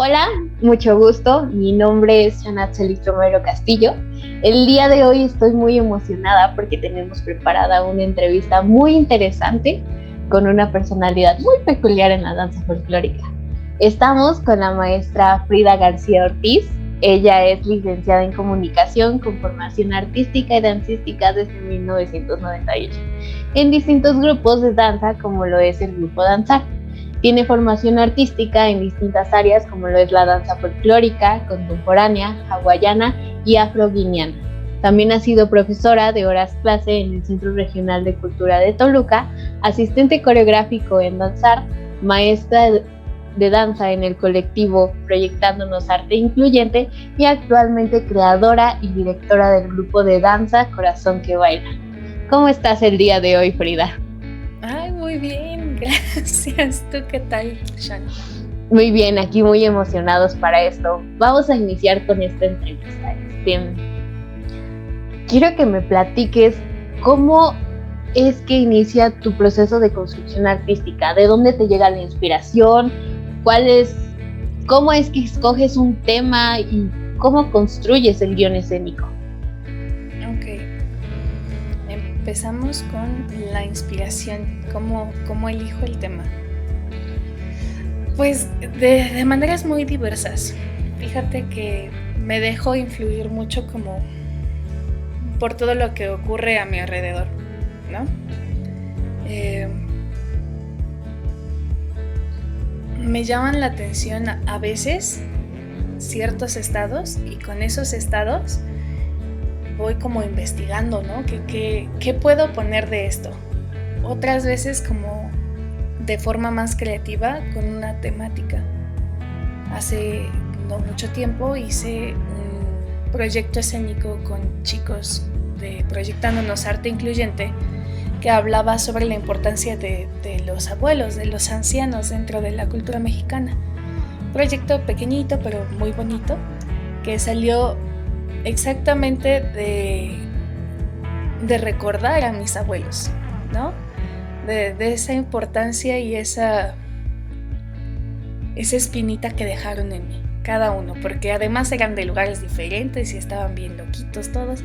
Hola, mucho gusto. Mi nombre es Yanatzel Romero Castillo. El día de hoy estoy muy emocionada porque tenemos preparada una entrevista muy interesante con una personalidad muy peculiar en la danza folclórica. Estamos con la maestra Frida García Ortiz. Ella es licenciada en comunicación con formación artística y dancística desde 1998 en distintos grupos de danza como lo es el Grupo Danzar. Tiene formación artística en distintas áreas como lo es la danza folclórica, contemporánea, hawaiana y afroguineana. También ha sido profesora de horas clase en el Centro Regional de Cultura de Toluca, asistente coreográfico en Danzar, maestra de danza en el colectivo Proyectándonos Arte Incluyente y actualmente creadora y directora del grupo de danza Corazón que Baila. ¿Cómo estás el día de hoy, Frida? Ay, muy bien, gracias. ¿Tú qué tal, Shan? Muy bien, aquí muy emocionados para esto. Vamos a iniciar con esta entrevista. Quiero que me platiques cómo es que inicia tu proceso de construcción artística, de dónde te llega la inspiración, cómo es que escoges un tema y cómo construyes el guión escénico. Ok, empezamos con la inspiración, cómo elijo el tema. Pues de maneras muy diversas. Fíjate que me dejo influir mucho como por todo lo que ocurre a mi alrededor, ¿no? Me llaman la atención a veces ciertos estados y con esos estados voy como investigando, ¿no? ¿Qué puedo poner de esto? Otras veces como de forma más creativa con una temática. Hace no mucho tiempo hice un proyecto escénico con chicos de Proyectándonos Arte Incluyente que hablaba sobre la importancia de los abuelos, de los ancianos dentro de la cultura mexicana. Un proyecto pequeñito pero muy bonito que salió exactamente de recordar a mis abuelos, ¿no? De esa importancia y esa espinita que dejaron en mí, cada uno, porque además eran de lugares diferentes y estaban bien loquitos todos.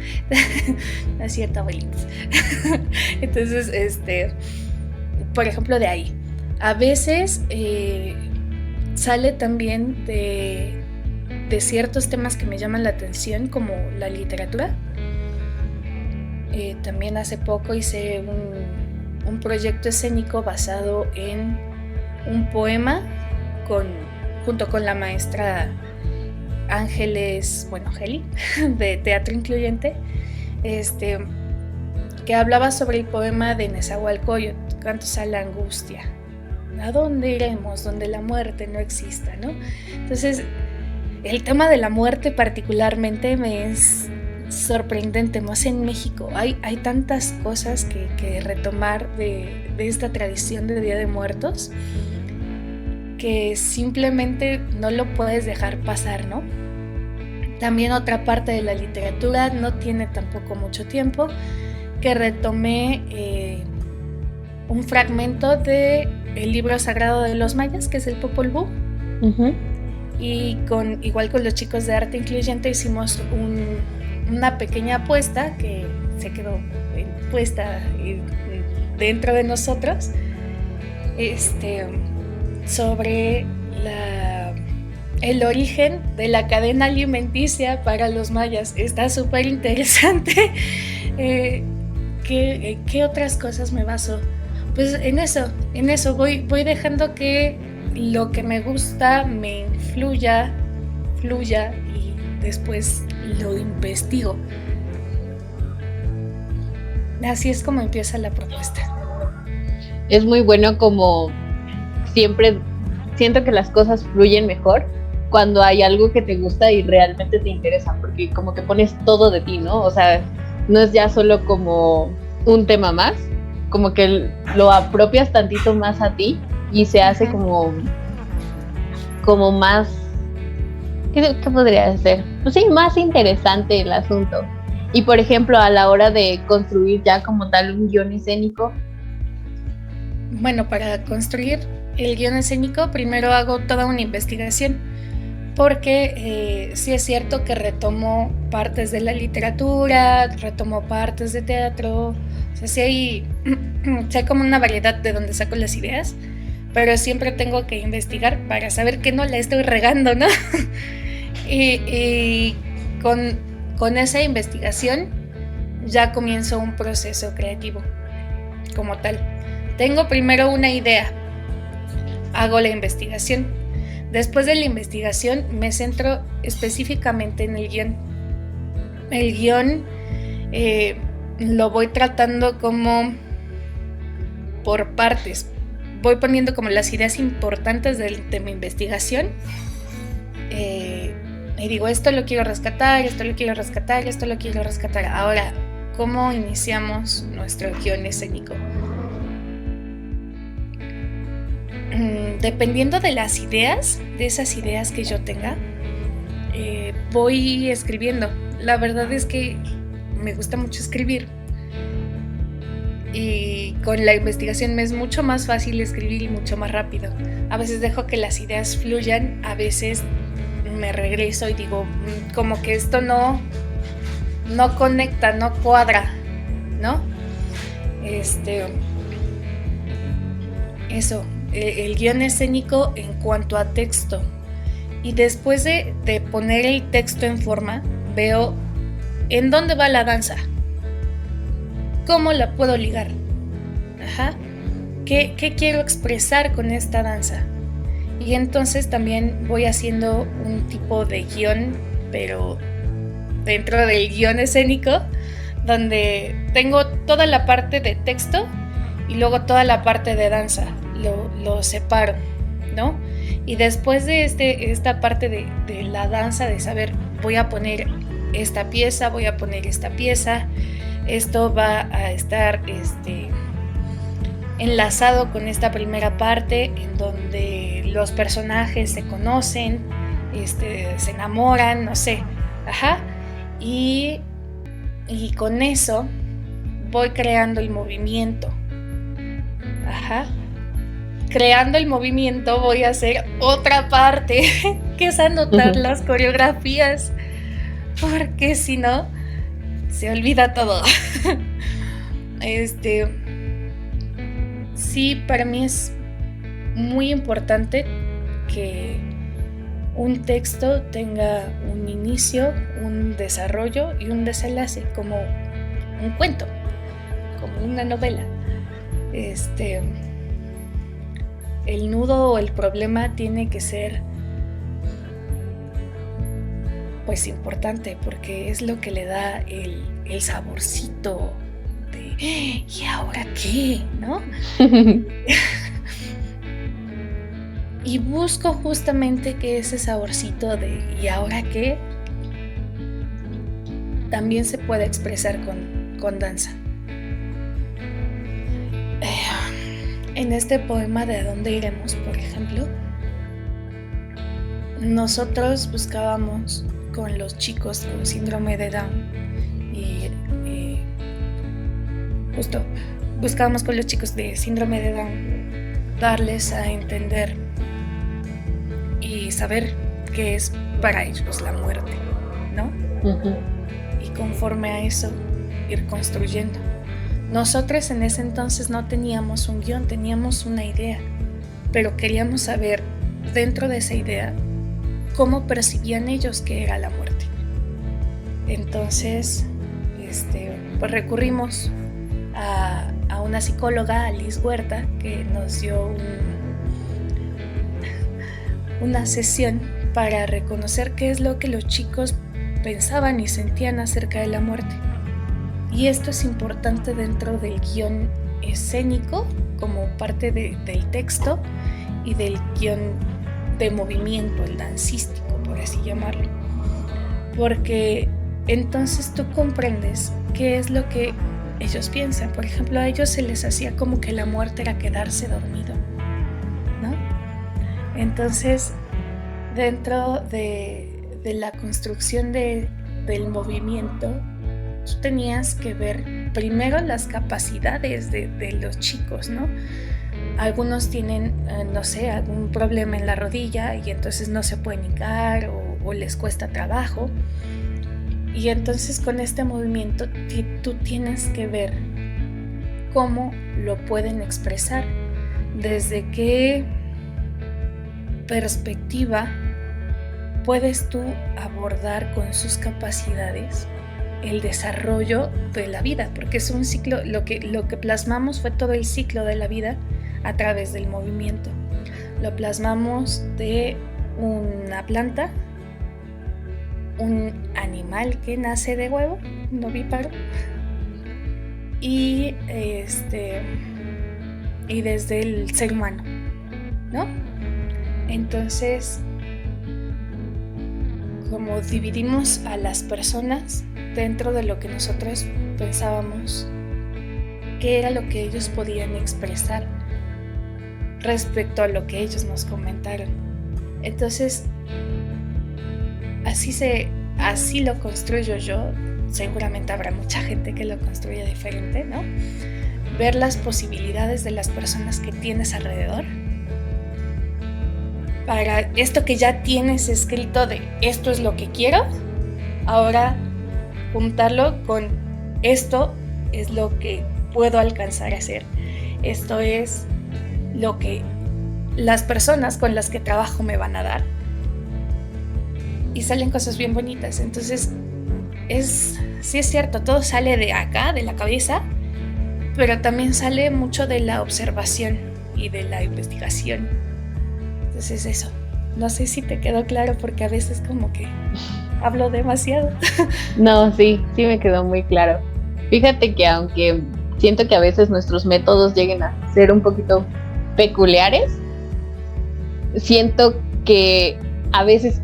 No es cierto, abuelitos. Entonces, por ejemplo, de ahí. A veces sale también de ciertos temas que me llaman la atención, como la literatura. También hace poco hice un proyecto escénico basado en un poema junto con la maestra Geli, de Teatro Incluyente, que hablaba sobre el poema de Nezahualcóyotl, Cantos a la Angustia. ¿A dónde iremos donde la muerte no exista, no? Entonces, el tema de la muerte particularmente me es sorprendente, más en México. Hay tantas cosas que retomar de esta tradición de Día de Muertos que simplemente no lo puedes dejar pasar, ¿no? También otra parte de la literatura, no tiene tampoco mucho tiempo, que retomé un fragmento de el libro sagrado de los mayas, que es el Popol Vuh. Uh-huh. Y igual con los chicos de Arte Incluyente hicimos una pequeña apuesta que se quedó puesta dentro de nosotros, sobre el origen de la cadena alimenticia para los mayas. Está súper interesante. ¿Qué otras cosas me baso? Pues en eso voy dejando que lo que me gusta me fluya y después lo investigo. Así es como empieza la propuesta. Es muy bueno, como siempre siento que las cosas fluyen mejor cuando hay algo que te gusta y realmente te interesa, porque como que pones todo de ti, ¿no? O sea, no es ya solo como un tema más, como que lo apropias tantito más a ti y se hace como más, ¿qué podría ser? Pues sí, más interesante el asunto. Y por ejemplo, a la hora de construir ya como tal un guión escénico. Bueno, para construir el guión escénico primero hago toda una investigación. porque sí es cierto que retomo partes de la literatura, retomo partes de teatro, o sea, sí hay como una variedad de donde saco las ideas, pero siempre tengo que investigar para saber que no la estoy regando, ¿no? y con esa investigación ya comienzo un proceso creativo como tal. Tengo primero una idea, hago la investigación. Después de la investigación me centro específicamente en el guión. El guión lo voy tratando como por partes. Voy poniendo como las ideas importantes de mi investigación. Y digo, esto lo quiero rescatar, esto lo quiero rescatar, esto lo quiero rescatar. Ahora, ¿cómo iniciamos nuestro guión escénico? Dependiendo de las ideas, de esas ideas que yo tenga, voy escribiendo. La verdad es que me gusta mucho escribir y con la investigación me es mucho más fácil escribir y mucho más rápido. A veces dejo que las ideas fluyan, a veces me regreso y digo, como que esto no conecta, no cuadra, ¿no? Eso, el guión escénico en cuanto a texto. Y después de poner el texto en forma, veo en dónde va la danza, cómo la puedo ligar, ¿Qué quiero expresar con esta danza? Y entonces también voy haciendo un tipo de guión, pero dentro del guión escénico, donde tengo toda la parte de texto y luego toda la parte de danza, lo separo, ¿no? Y después de esta parte de la danza, de saber, voy a poner esta pieza, voy a poner esta pieza, esto va a estar enlazado con esta primera parte en donde los personajes se conocen, se enamoran, no sé, y con eso voy creando el movimiento, creando el movimiento voy a hacer otra parte que es anotar las coreografías, porque si no se olvida todo. Sí, para mí es muy importante que un texto tenga un inicio, un desarrollo y un desenlace, como un cuento, como una novela. El nudo o el problema tiene que ser pues importante, porque es lo que le da el saborcito de ¿y ahora qué? ¿No? Y busco justamente que ese saborcito de ¿y ahora qué? También se puede expresar con danza. En este poema de ¿A dónde iremos?, por ejemplo, nosotros buscábamos con los chicos con síndrome de Down y justo buscábamos con los chicos de síndrome de Down darles a entender y saber qué es para ellos la muerte, ¿no? Y conforme a eso ir construyendo. Nosotros en ese entonces no teníamos un guión, teníamos una idea, pero queríamos saber dentro de esa idea cómo percibían ellos que era la muerte. Entonces, pues recurrimos a una psicóloga, Alice Huerta, que nos dio una sesión para reconocer qué es lo que los chicos pensaban y sentían acerca de la muerte. Y esto es importante dentro del guión escénico como parte del texto y del guión de movimiento, el dancístico, por así llamarlo. Porque entonces tú comprendes qué es lo que ellos piensan. Por ejemplo, a ellos se les hacía como que la muerte era quedarse dormido, ¿no? Entonces, dentro de la construcción del movimiento, tú tenías que ver primero las capacidades de los chicos, ¿no? Algunos tienen, no sé, algún problema en la rodilla y entonces no se pueden hincar o les cuesta trabajo. Y entonces con este movimiento tú tienes que ver cómo lo pueden expresar, desde qué perspectiva puedes tú abordar con sus capacidades el desarrollo de la vida, porque es un ciclo, lo que plasmamos fue todo el ciclo de la vida a través del movimiento. Lo plasmamos de una planta, un animal que nace de huevo, un ovíparo, y desde el ser humano, ¿no? Entonces, como dividimos a las personas dentro de lo que nosotros pensábamos que era lo que ellos podían expresar respecto a lo que ellos nos comentaron. Entonces, así lo construyo yo. Seguramente habrá mucha gente que lo construya diferente, ¿no? Ver las posibilidades de las personas que tienes alrededor. Para esto que ya tienes escrito de esto es lo que quiero, ahora juntarlo con esto es lo que puedo alcanzar a hacer. Esto es lo que las personas con las que trabajo me van a dar. Y salen cosas bien bonitas. Entonces, sí es cierto, todo sale de acá, de la cabeza, pero también sale mucho de la observación y de la investigación. Entonces eso, no sé si te quedó claro porque a veces como que hablo demasiado. No, sí me quedó muy claro. Fíjate que aunque siento que a veces nuestros métodos lleguen a ser un poquito peculiares, siento que a veces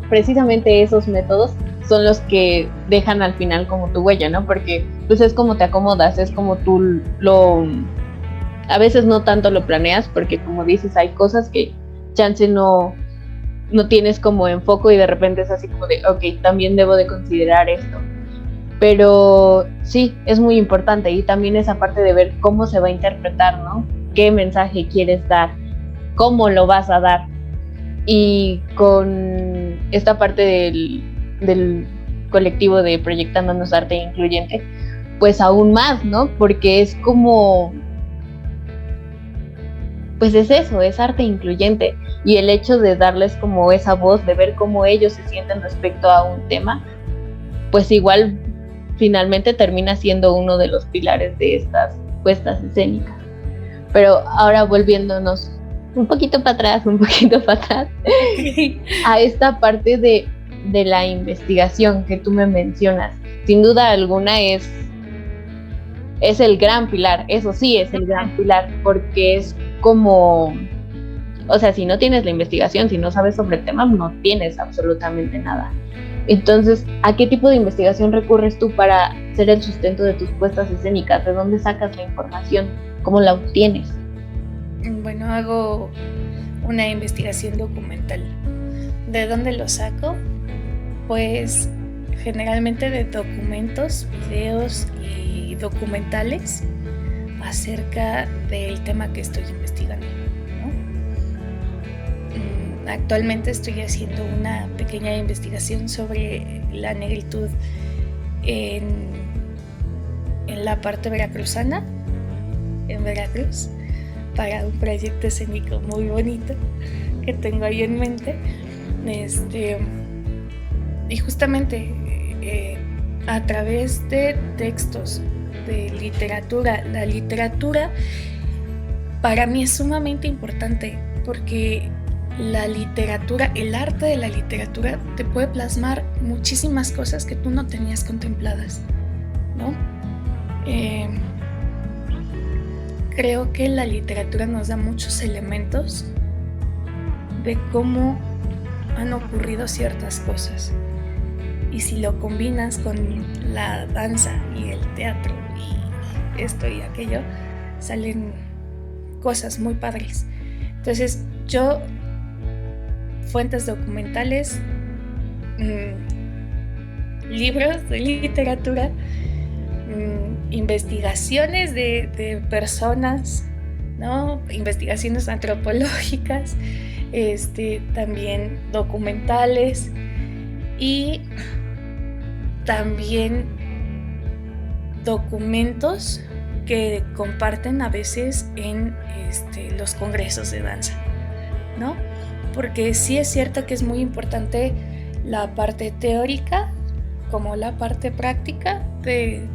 precisamente esos métodos son los que dejan al final como tu huella, ¿no? Porque pues es como te acomodas, es como tú a veces no tanto lo planeas, porque como dices, hay cosas que chance no tienes como enfoque y de repente es así como de, ok, también debo de considerar esto. Pero sí, es muy importante, y también esa parte de ver cómo se va a interpretar, ¿no? ¿Qué mensaje quieres dar? ¿Cómo lo vas a dar? Y con esta parte del colectivo de Proyectándonos Arte Incluyente, pues aún más, ¿no? Porque es como, pues es eso, es arte incluyente, y el hecho de darles como esa voz, de ver cómo ellos se sienten respecto a un tema, pues igual finalmente termina siendo uno de los pilares de estas puestas escénicas. Pero ahora volviéndonos un poquito para atrás, a esta parte de la investigación que tú me mencionas. Sin duda alguna es el gran pilar, eso sí es el gran pilar, porque es como, o sea, si no tienes la investigación, si no sabes sobre el tema, no tienes absolutamente nada. Entonces, ¿a qué tipo de investigación recurres tú para ser el sustento de tus puestas escénicas? ¿De dónde sacas la información? ¿Cómo la obtienes? Bueno, hago una investigación documental. ¿De dónde lo saco? Pues generalmente de documentos, videos y documentales acerca del tema que estoy investigando, ¿no? Actualmente estoy haciendo una pequeña investigación sobre la negritud en la parte veracruzana, en Veracruz, para un proyecto escénico muy bonito que tengo ahí en mente. Y justamente a través de textos, de literatura, la literatura para mí es sumamente importante, porque la literatura, el arte de la literatura te puede plasmar muchísimas cosas que tú no tenías contempladas, ¿no? Creo que la literatura nos da muchos elementos de cómo han ocurrido ciertas cosas. Y si lo combinas con la danza y el teatro y esto y aquello, salen cosas muy padres. Entonces, yo, fuentes documentales, libros de literatura, investigaciones de personas ¿no? Investigaciones antropológicas, también documentales y también documentos que comparten a veces en los congresos de danza, ¿no? Porque sí es cierto que es muy importante la parte teórica como la parte práctica de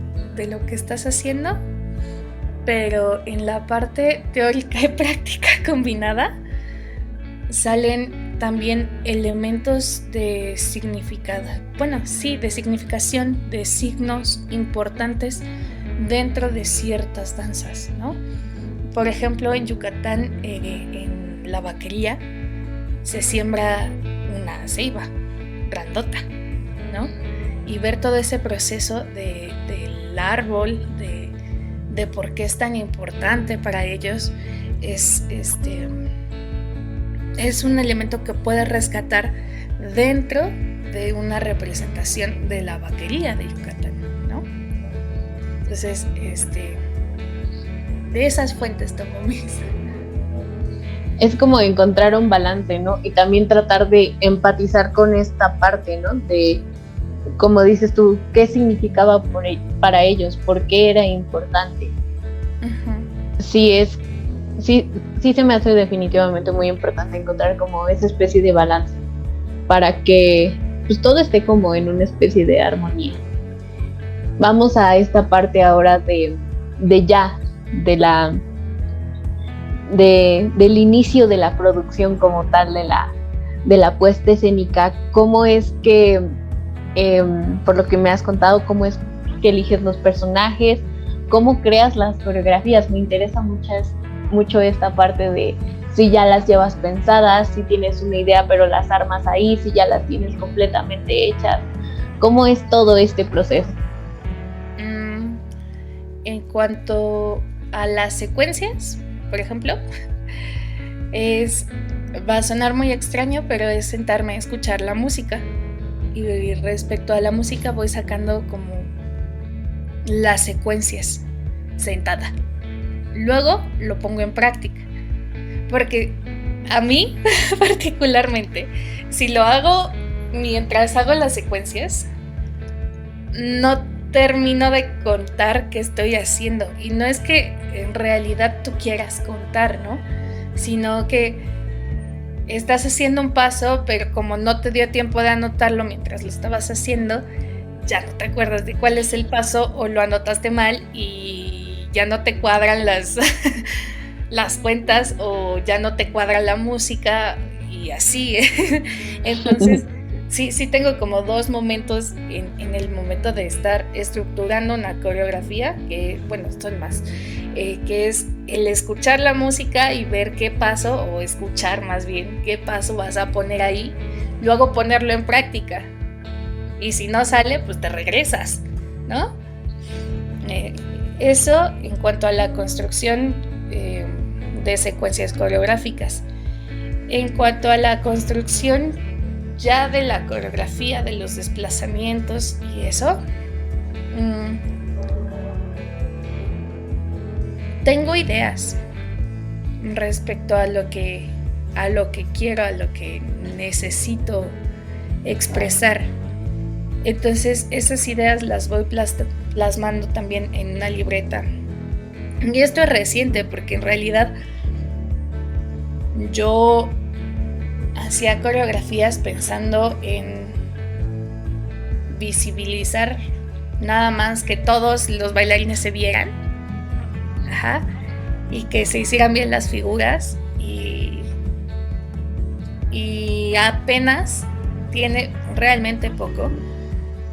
lo que estás haciendo, pero en la parte teórica y práctica combinada salen también elementos de significado, de significación, de signos importantes dentro de ciertas danzas, ¿no? Por ejemplo, en Yucatán, en la vaquería, se siembra una ceiba grandota, ¿no? Y ver todo ese proceso del árbol, de por qué es tan importante para ellos, es un elemento que puedes rescatar dentro de una representación de la vaquería de Yucatán, ¿no? Entonces, de esas fuentes tomo mis. Es como encontrar un balance, ¿no? Y también tratar de empatizar con esta parte, ¿no? De, como dices tú, qué significaba para ellos, por qué era importante. Uh-huh. Sí se me hace definitivamente muy importante encontrar como esa especie de balance para que pues todo esté como en una especie de armonía. Vamos a esta parte ahora del inicio de la producción como tal, de la puesta escénica. ¿Cómo es que, por lo que me has contado, cómo es que eliges los personajes, cómo creas las coreografías? Me interesa mucho esta parte de si ya las llevas pensadas, si tienes una idea pero las armas ahí, si ya las tienes completamente hechas. ¿Cómo es todo este proceso? En cuanto a las secuencias, por ejemplo, va a sonar muy extraño, pero es sentarme a escuchar la música. Y respecto a la música voy sacando como las secuencias sentada. Luego lo pongo en práctica. Porque a mí, particularmente, si lo hago mientras hago las secuencias, no termino de contar qué estoy haciendo. Y no es que en realidad tú quieras contar, ¿no? Sino que estás haciendo un paso, pero como no te dio tiempo de anotarlo mientras lo estabas haciendo, ya no te acuerdas de cuál es el paso o lo anotaste mal y ya no te cuadran las cuentas o ya no te cuadra la música y así. Entonces sí tengo como dos momentos en el momento de estar estructurando una coreografía, que son más, que es el escuchar la música y ver qué paso, o escuchar más bien qué paso vas a poner ahí, luego ponerlo en práctica. Y si no sale, pues te regresas, ¿no? Eso en cuanto a la construcción de secuencias coreográficas. En cuanto a la construcción ya de la coreografía, de los desplazamientos y eso, tengo ideas respecto a lo que quiero, a lo que necesito expresar. Entonces esas ideas las voy plasmando también en una libreta. Y esto es reciente porque en realidad yo hacía coreografías pensando en visibilizar nada más que todos los bailarines se vieran, y que se hicieran bien las figuras, y apenas tiene realmente poco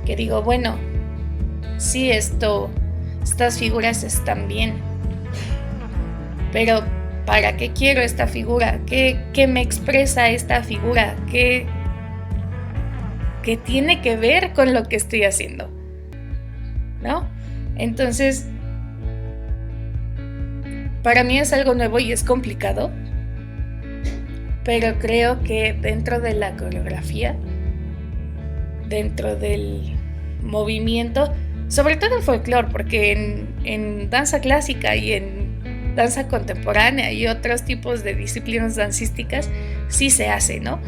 que digo, bueno, sí, estas figuras están bien, pero ¿para qué quiero esta figura? ¿Qué me expresa esta figura? ¿Qué tiene que ver con lo que estoy haciendo? ¿No? Entonces, para mí es algo nuevo y es complicado, pero creo que dentro de la coreografía, dentro del movimiento, sobre todo en folclore, porque en danza clásica y en danza contemporánea y otros tipos de disciplinas dancísticas, sí se hace, ¿no?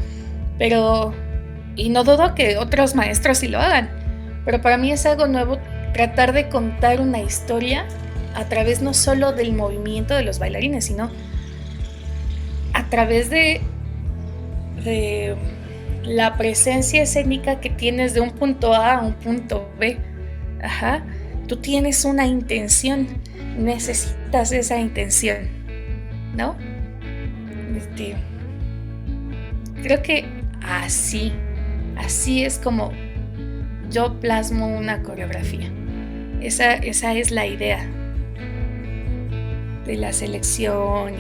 Pero, y no dudo que otros maestros sí lo hagan, pero para mí es algo nuevo tratar de contar una historia a través no solo del movimiento de los bailarines, sino a través de la presencia escénica que tienes de un punto A a un punto B. Ajá. Tú tienes una intención, necesitas esa intención, ¿no? Creo que así es como yo plasmo una coreografía. Esa es la idea de la selección.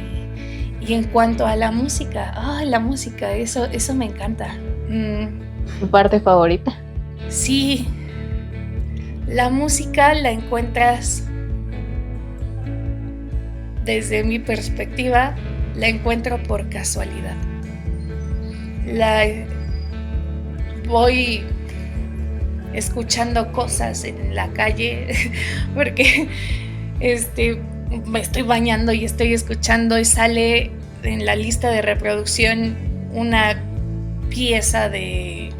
Y en cuanto a la música, la música, eso me encanta. ¿Tu parte favorita? Sí, la música la encuentras, desde mi perspectiva, la encuentro por casualidad. Voy escuchando cosas en la calle porque me estoy bañando y estoy escuchando y sale en la lista de reproducción una pieza de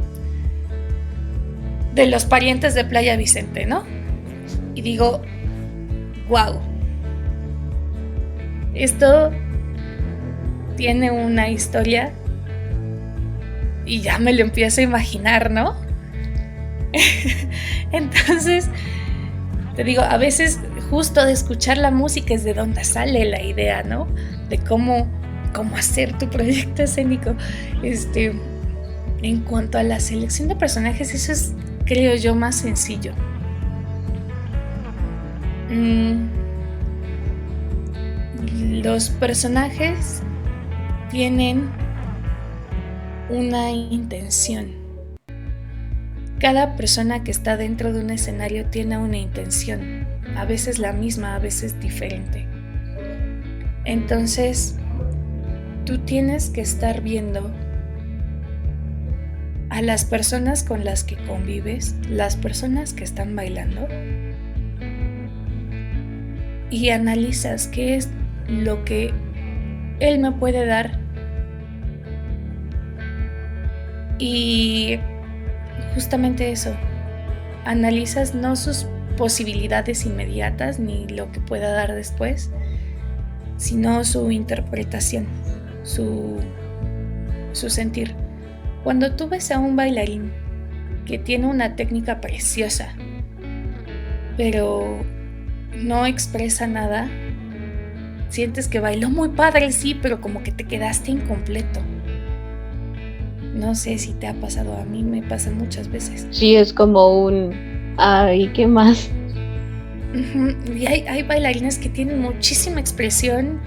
Los Parientes de Playa Vicente, ¿no? Y digo, wow, esto tiene una historia y ya me lo empiezo a imaginar, ¿no? Entonces, te digo, a veces justo de escuchar la música es de donde sale la idea, ¿no? De cómo hacer tu proyecto escénico. En cuanto a la selección de personajes, eso es, creo yo, más sencillo. Los personajes tienen una intención. Cada persona que está dentro de un escenario tiene una intención, a veces la misma, a veces diferente. Entonces, tú tienes que estar viendo a las personas con las que convives, las personas que están bailando, y analizas qué es lo que él me puede dar. Y justamente eso, analizas no sus posibilidades inmediatas ni lo que pueda dar después, sino su interpretación, su sentir. Cuando tú ves a un bailarín que tiene una técnica preciosa, pero no expresa nada, sientes que bailó muy padre, sí, pero como que te quedaste incompleto. No sé si te ha pasado, a mí me pasa muchas veces. Sí, es como ay, ¿qué más? Y hay bailarines que tienen muchísima expresión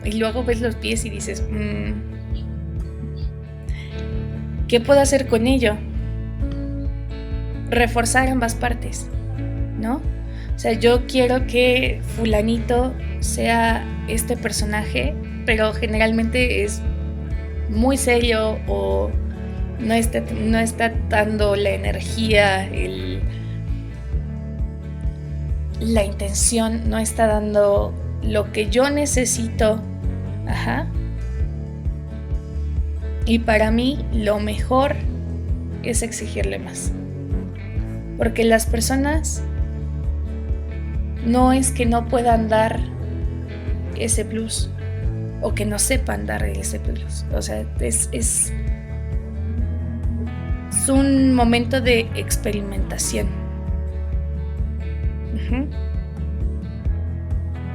y luego ves los pies y dices, ¿qué puedo hacer con ello? Reforzar ambas partes, ¿no? O sea, yo quiero que fulanito sea este personaje, pero generalmente es muy serio o no está dando la energía, la intención, no está dando lo que yo necesito. Ajá. Y para mí lo mejor es exigirle más. Porque las personas no es que no puedan dar ese plus o que no sepan dar ese plus. O sea, es un momento de experimentación.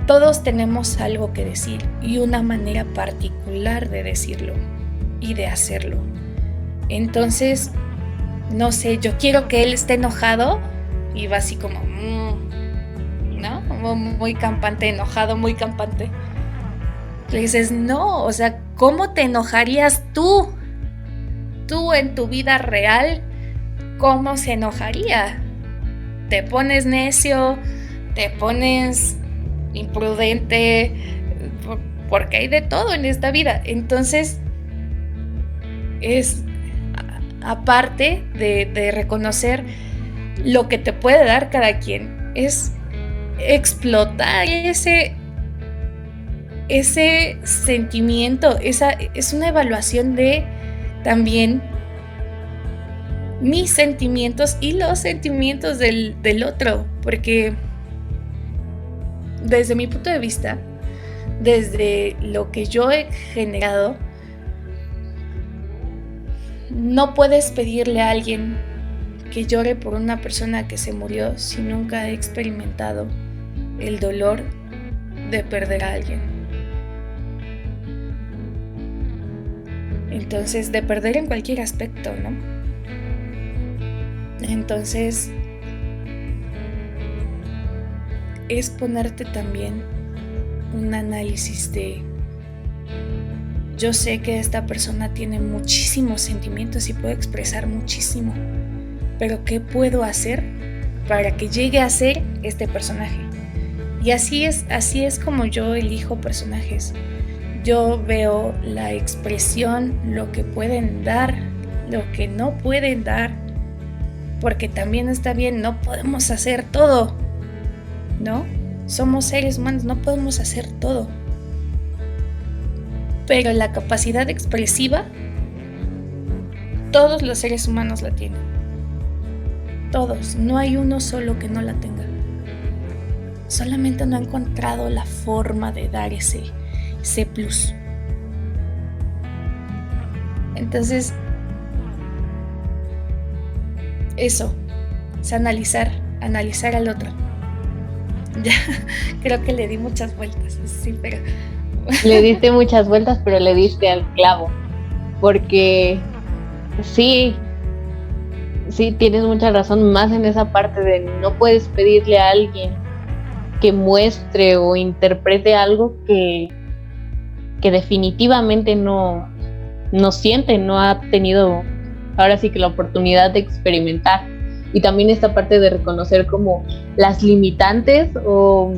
Todos tenemos algo que decir y una manera particular de decirlo y de hacerlo. Entonces, no sé, yo quiero que él esté enojado y va así como, ¿no? Muy campante, enojado, muy campante. Le dices, no, o sea, ¿cómo te enojarías tú? Tú en tu vida real, ¿cómo se enojaría? Te pones necio, te pones imprudente, porque hay de todo en esta vida. Entonces, es aparte de reconocer lo que te puede dar cada quien, es explotar ese sentimiento, esa es una evaluación de también mis sentimientos y los sentimientos del otro, porque desde mi punto de vista, desde lo que yo he generado, no puedes pedirle a alguien que llore por una persona que se murió si nunca ha experimentado el dolor de perder a alguien. Entonces, de perder en cualquier aspecto, ¿no? Entonces, es ponerte también un análisis de: yo sé que esta persona tiene muchísimos sentimientos y puede expresar muchísimo, pero ¿qué puedo hacer para que llegue a ser este personaje? Y así es como yo elijo personajes. Yo veo la expresión, lo que pueden dar, lo que no pueden dar, porque también está bien, no podemos hacer todo, ¿no? Somos seres humanos, no podemos hacer todo. Pero la capacidad expresiva, todos los seres humanos la tienen. Todos, no hay uno solo que no la tenga. Solamente no ha encontrado la forma de dar ese plus. Entonces, eso es analizar al otro. Ya, creo que le di muchas vueltas, sí, pero... Le diste muchas vueltas, pero le diste al clavo. Porque sí, tienes mucha razón, más en esa parte de no puedes pedirle a alguien que muestre o interprete algo que definitivamente no siente, no ha tenido ahora sí que la oportunidad de experimentar. Y también esta parte de reconocer como las limitantes o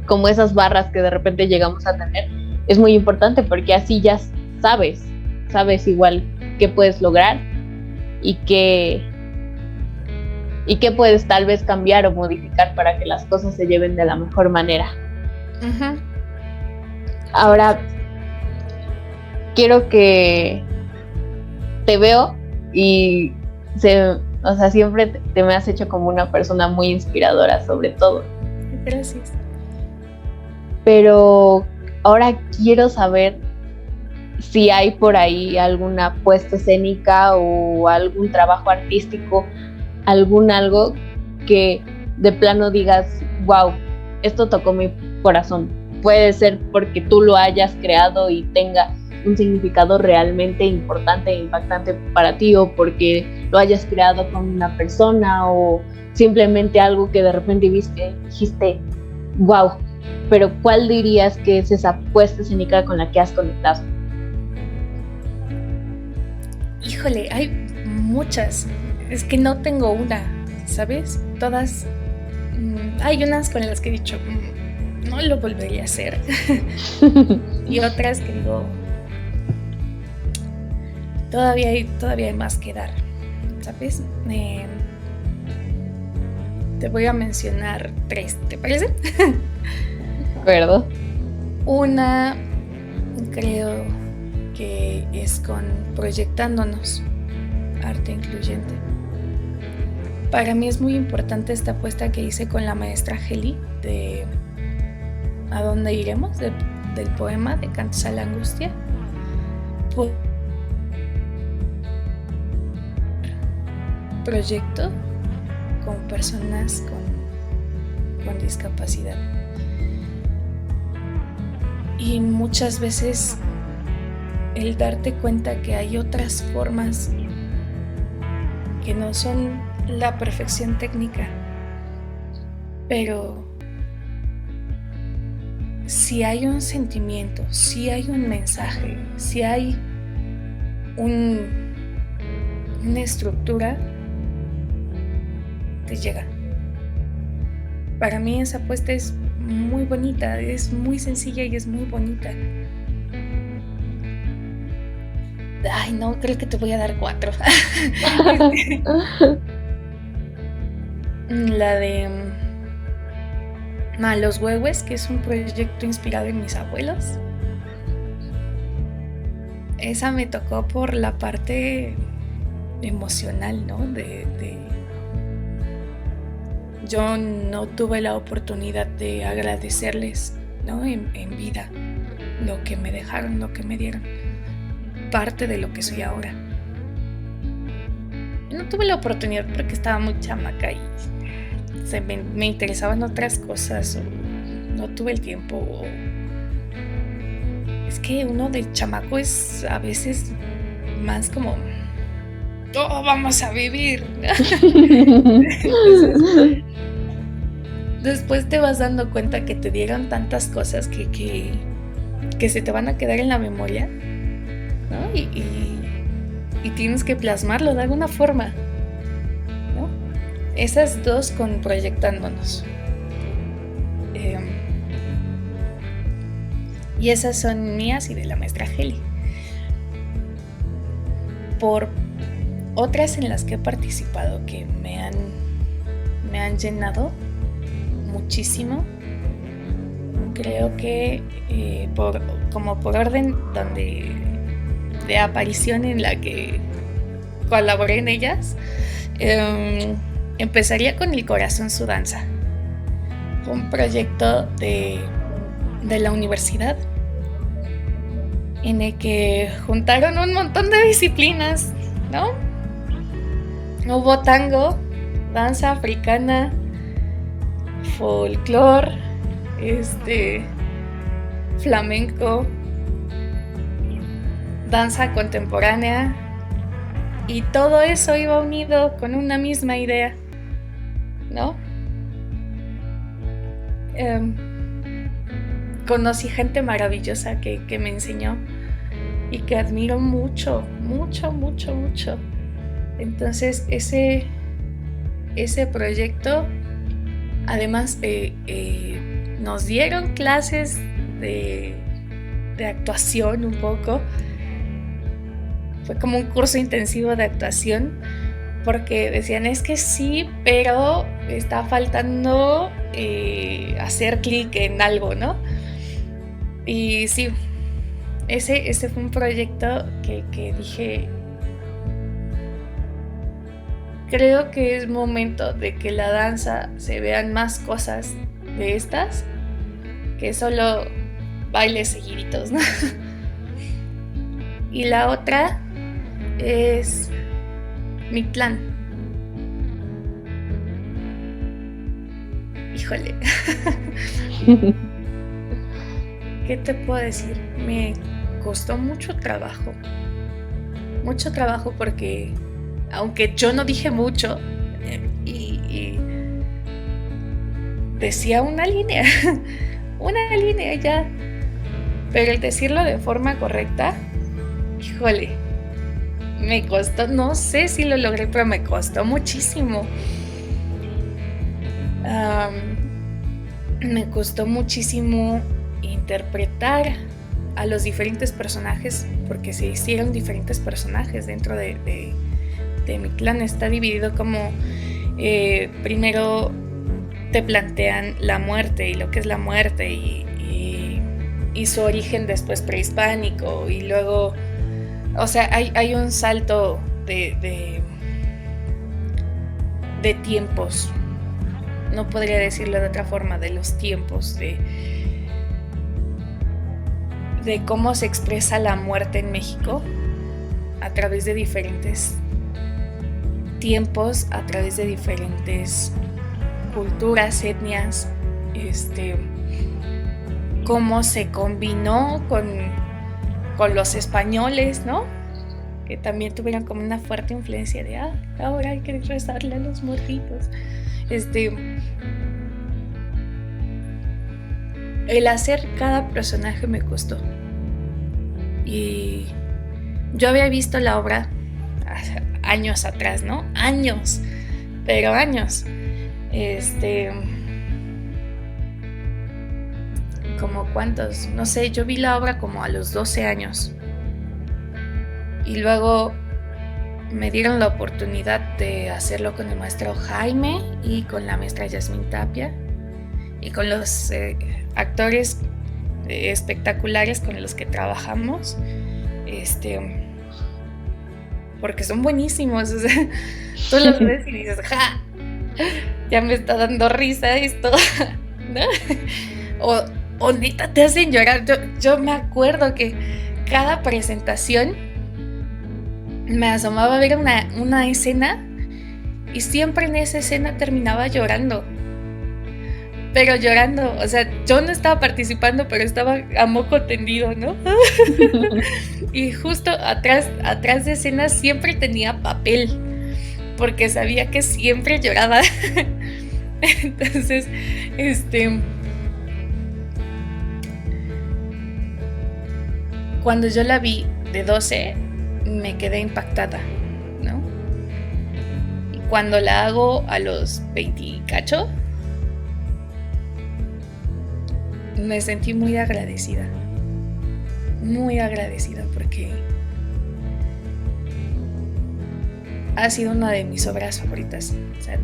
como esas barras que de repente llegamos a tener, es muy importante, porque así ya sabes igual qué puedes lograr y qué puedes tal vez cambiar o modificar para que las cosas se lleven de la mejor manera. Uh-huh. Ahora, quiero que te veo y siempre te me has hecho como una persona muy inspiradora, sobre todo. Gracias. Pero ahora quiero saber si hay por ahí alguna puesta escénica o algún trabajo artístico, algo que de plano digas, wow, esto tocó mi corazón. Puede ser porque tú lo hayas creado y tenga un significado realmente importante e impactante para ti, o porque lo hayas creado con una persona, o simplemente algo que de repente viste y dijiste, wow. Pero ¿cuál dirías que es esa puesta escénica con la que has conectado? Híjole, hay muchas. Es que no tengo una, ¿sabes? Todas. Hay unas con las que he dicho, no lo volvería a hacer. Y otras que digo, todavía hay más que dar, ¿sabes? Te voy a mencionar 3, ¿te parece? De acuerdo. Una, creo que es con Proyectándonos, arte incluyente. Para mí es muy importante esta apuesta que hice con la maestra Heli de ¿A dónde iremos? Del poema de Cantos a la Angustia. Proyecto con personas con discapacidad. Y muchas veces el darte cuenta que hay otras formas que no son la perfección técnica, pero si hay un sentimiento, si hay un mensaje, si hay una estructura, te llega. Para mí esa apuesta es muy bonita, es muy sencilla y es muy bonita. Ay, no, creo que te voy a dar 4. La de Los Huehues, que es un proyecto inspirado en mis abuelos. Esa me tocó por la parte emocional, ¿no? Yo no tuve la oportunidad de agradecerles, ¿no? En vida lo que me dejaron, lo que me dieron, parte de lo que soy ahora. No tuve la oportunidad porque estaba muy chamaca y me interesaban otras cosas, o no tuve el tiempo, o es que uno de chamaco es a veces más como vamos a vivir. Entonces, después te vas dando cuenta que te dieron tantas cosas que se te van a quedar en la memoria, ¿no? Y tienes que plasmarlo de alguna forma, ¿no? Esas dos con Proyectándonos. Y esas son mías y de la maestra Geli. Por otras en las que he participado que me han llenado muchísimo, creo que por orden de aparición en la que colaboré en ellas, empezaría con El Corazón Su Danza, un proyecto de la universidad en el que juntaron un montón de disciplinas, ¿no? Hubo tango, danza africana, folclore, flamenco, danza contemporánea, y todo eso iba unido con una misma idea, ¿no? Conocí gente maravillosa que me enseñó y que admiro mucho, mucho, mucho, mucho. Entonces ese proyecto, además nos dieron clases de actuación un poco. Fue como un curso intensivo de actuación, porque decían, es que sí, pero está faltando hacer clic en algo, ¿no? Y sí, ese fue un proyecto que dije, creo que es momento de que la danza se vean más cosas de estas que solo bailes seguiditos, ¿no? Y la otra es Mictlán. Híjole. ¿Qué te puedo decir? Me costó mucho trabajo porque aunque yo no dije mucho y decía una línea ya, pero el decirlo de forma correcta, híjole, me costó, no sé si lo logré, pero me costó muchísimo. Me costó muchísimo interpretar a los diferentes personajes, porque se hicieron diferentes personajes dentro de Mictlán. Está dividido como primero te plantean la muerte y lo que es la muerte y su origen después prehispánico, y luego, o sea, hay un salto de tiempos, no podría decirlo de otra forma, de los tiempos, de cómo se expresa la muerte en México a través de diferentes tiempos, a través de diferentes culturas, etnias, cómo se combinó con los españoles, ¿no? Que también tuvieron como una fuerte influencia de ahora hay que rezarle a los muertitos. El hacer cada personaje me costó. Y yo había visto la obra años atrás, ¿no? Años, pero años. Como cuántos, no sé, yo vi la obra como a los 12 años. Y luego me dieron la oportunidad de hacerlo con el maestro Jaime y con la maestra Yasmín Tapia. y con los actores espectaculares con los que trabajamos, porque son buenísimos, o sea, tú los ves y dices, ¡ja! Ya me está dando risa esto, ¿no? O neta te hacen llorar. Yo me acuerdo que cada presentación me asomaba a ver una escena y siempre en esa escena terminaba llorando. Pero llorando, o sea, yo no estaba participando, pero estaba a moco tendido, ¿no? Y justo atrás de escenas siempre tenía papel, porque sabía que siempre lloraba. Entonces, cuando yo la vi de 12, me quedé impactada, ¿no? Y cuando la hago a los 20 y cacho, me sentí muy agradecida porque ha sido una de mis obras favoritas. O sea,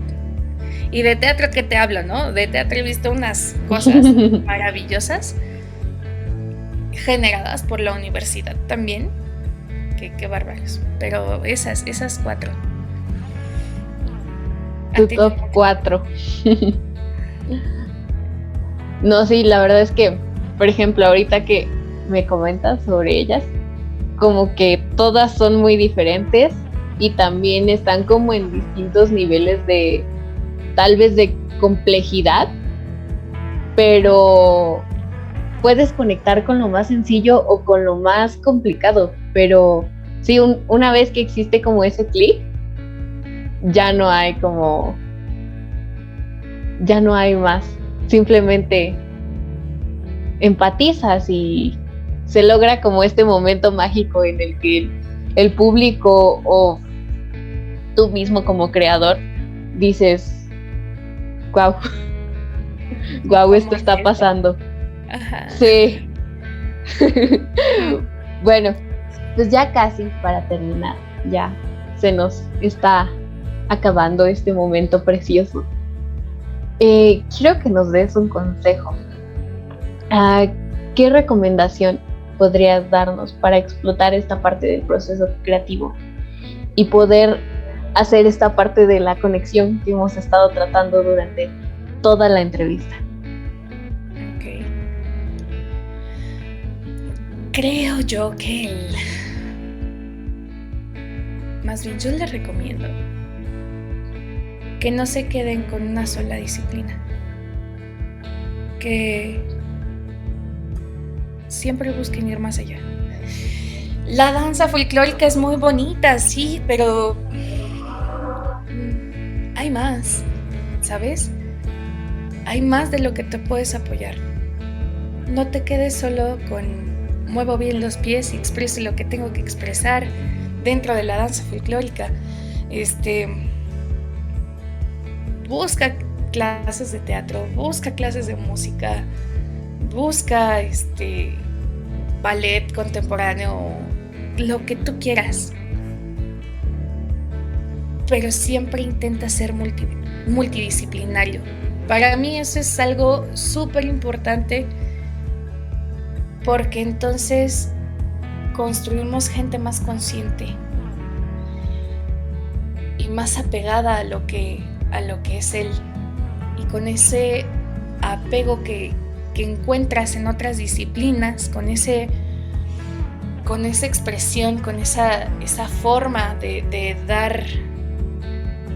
y de teatro, ¿qué te hablo, no? De teatro he visto unas cosas maravillosas generadas por la universidad también. Qué bárbaros. Pero esas 4. Tu top 4. No, sí, la verdad es que, por ejemplo, ahorita que me comentas sobre ellas, como que todas son muy diferentes y también están como en distintos niveles de, tal vez de complejidad, pero puedes conectar con lo más sencillo o con lo más complicado, pero sí, una vez que existe como ese clic, ya no hay más. Simplemente empatizas y se logra como este momento mágico en el que el público o tú mismo como creador dices, wow, esto está pasando. Ajá. Sí. Bueno, pues ya casi para terminar, ya se nos está acabando este momento precioso. Quiero que nos des un consejo. ¿Qué recomendación podrías darnos para explotar esta parte del proceso creativo y poder hacer esta parte de la conexión que hemos estado tratando durante toda la entrevista? Okay. Creo yo que más bien yo les recomiendo que no se queden con una sola disciplina, que siempre busquen ir más allá. La danza folclórica es muy bonita, sí, pero hay más, ¿sabes? Hay más de lo que te puedes apoyar. No te quedes solo con muevo bien los pies y expreso lo que tengo que expresar dentro de la danza folclórica. Busca clases de teatro, busca clases de música, busca ballet contemporáneo, lo que tú quieras. Pero siempre intenta ser multidisciplinario. Para mí eso es algo súper importante, porque entonces construimos gente más consciente y más apegada a lo que es él, y con ese apego que encuentras en otras disciplinas, con esa expresión, con esa forma de dar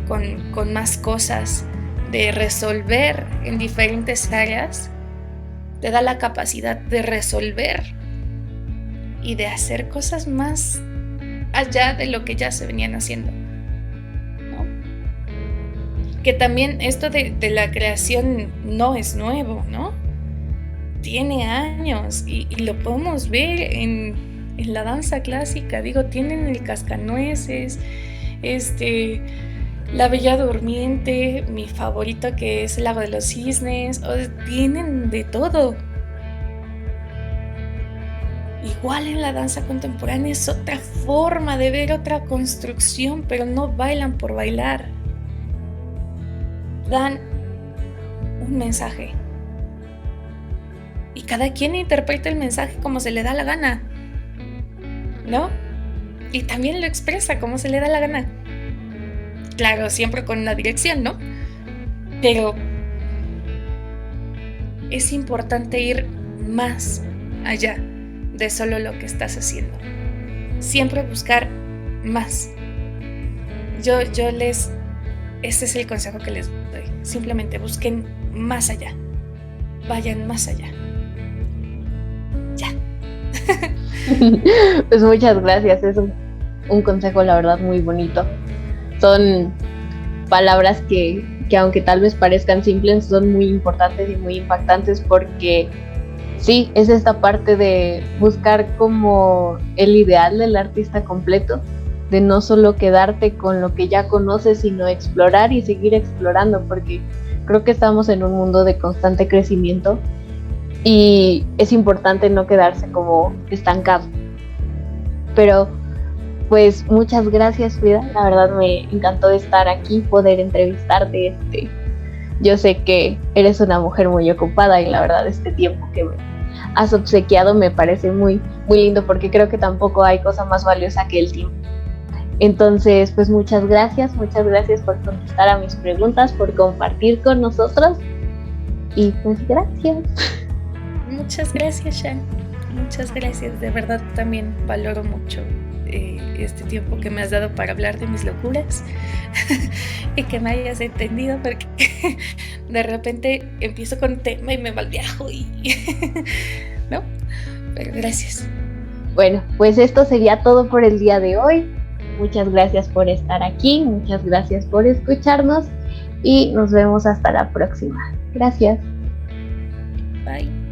con más cosas, de resolver en diferentes áreas, te da la capacidad de resolver y de hacer cosas más allá de lo que ya se venían haciendo, ¿no? Que también esto de la creación no es nuevo, ¿no? Tiene años y lo podemos ver en la danza clásica. Digo, tienen el cascanueces, la Bella Durmiente, mi favorito que es el Lago de los Cisnes, tienen de todo. Igual en la danza contemporánea es otra forma de ver, otra construcción, pero no bailan por bailar. Dan un mensaje cada quien interpreta el mensaje como se le da la gana, ¿no? Y también lo expresa como se le da la gana. Claro, siempre con una dirección, ¿no? Pero es importante ir más allá de solo lo que estás haciendo. Siempre buscar más. Ese es el consejo que les doy. Simplemente busquen más allá. Vayan más allá. Ya. Pues muchas gracias, es un consejo la verdad muy bonito. Son palabras que aunque tal vez parezcan simples, son muy importantes y muy impactantes, porque sí, es esta parte de buscar como el ideal del artista completo, de no solo quedarte con lo que ya conoces, sino explorar y seguir explorando, porque creo que estamos en un mundo de constante crecimiento y es importante no quedarse como estancado. Pero pues muchas gracias, Frida, la verdad me encantó estar aquí, poder entrevistarte. Yo sé que eres una mujer muy ocupada y la verdad este tiempo que me has obsequiado me parece muy, muy lindo, porque creo que tampoco hay cosa más valiosa que el tiempo. Entonces, pues muchas gracias por contestar a mis preguntas, por compartir con nosotros y pues gracias. Muchas gracias, Shan. Muchas gracias, de verdad también valoro mucho este tiempo que me has dado para hablar de mis locuras y que me hayas entendido, porque de repente empiezo con un tema y me malviajo y ¿no? Pero gracias. Bueno, pues esto sería todo por el día de hoy. Muchas gracias por estar aquí, muchas gracias por escucharnos y nos vemos hasta la próxima. Gracias. Bye.